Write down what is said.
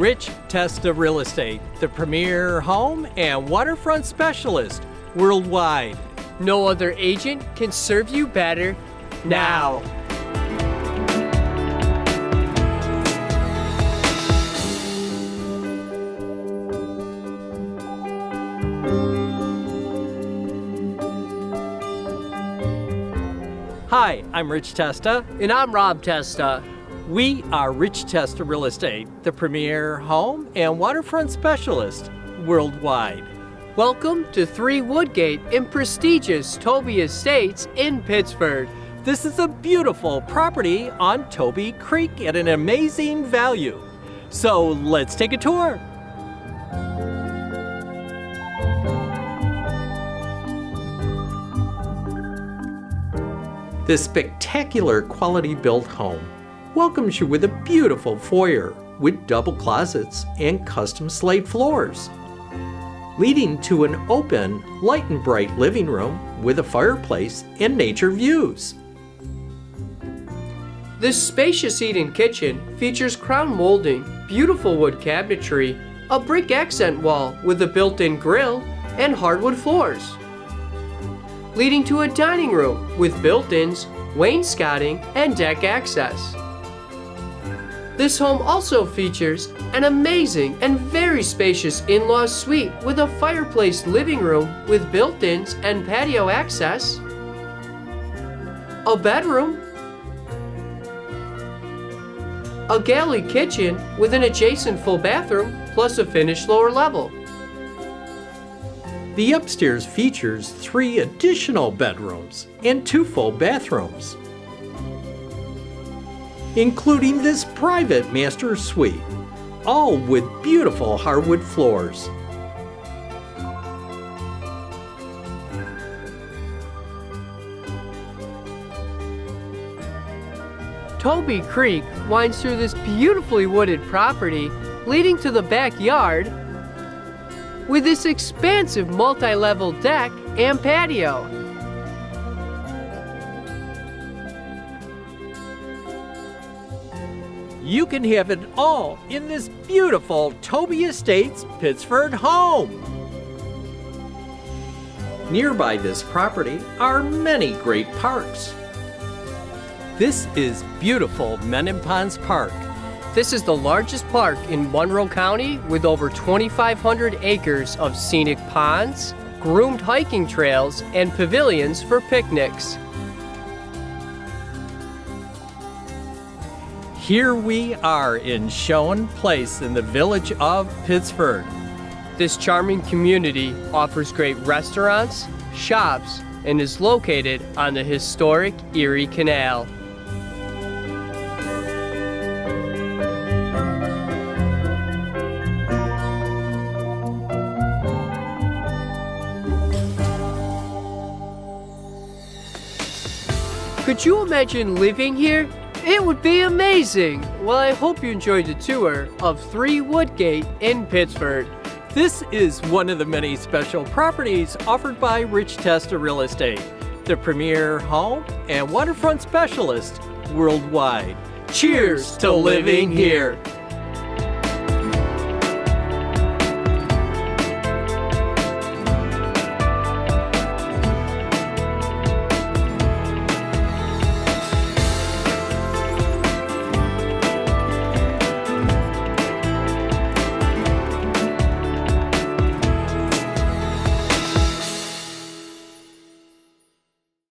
Rich Testa Real Estate, the premier home and waterfront specialist worldwide. No other agent can serve you better now. Hi, I'm Rich Testa. And I'm Rob Testa. We are Rich Testa Real Estate, the premier home and waterfront specialist worldwide. Welcome to 3 Woodgate in prestigious Toby Estates in Pittsford. This is a beautiful property on Toby Creek at an amazing value. So let's take a tour. This spectacular quality-built home welcomes you with a beautiful foyer with double closets and custom slate floors, leading to an open, light and bright living room with a fireplace and nature views. This spacious eat-in kitchen features crown molding, beautiful wood cabinetry, a brick accent wall with a built-in grill, and hardwood floors, leading to a dining room with built-ins, wainscoting, and deck access. This home also features an amazing and very spacious in-law suite with a fireplace living room with built-ins and patio access, a bedroom, a galley kitchen with an adjacent full bathroom plus a finished lower level. The upstairs features 3 additional bedrooms and 2 full bathrooms, including this private master suite, all with beautiful hardwood floors. Toby Creek winds through this beautifully wooded property, leading to the backyard with this expansive multi-level deck and patio. You can have it all in this beautiful Toby Estates Pittsford home. Nearby this property are many great parks. This is beautiful Men Ponds Park. This is the largest park in Monroe County with over 2,500 acres of scenic ponds, groomed hiking trails, and pavilions for picnics. Here we are in Schoen Place in the village of Pittsford. This charming community offers great restaurants, shops, and is located on the historic Erie Canal. Could you imagine living here? It would be amazing! Well, I hope you enjoyed the tour of 3 Woodgate in Pittsford. This is one of the many special properties offered by Rich Testa Real Estate, the premier home and waterfront specialist worldwide. Cheers to living here!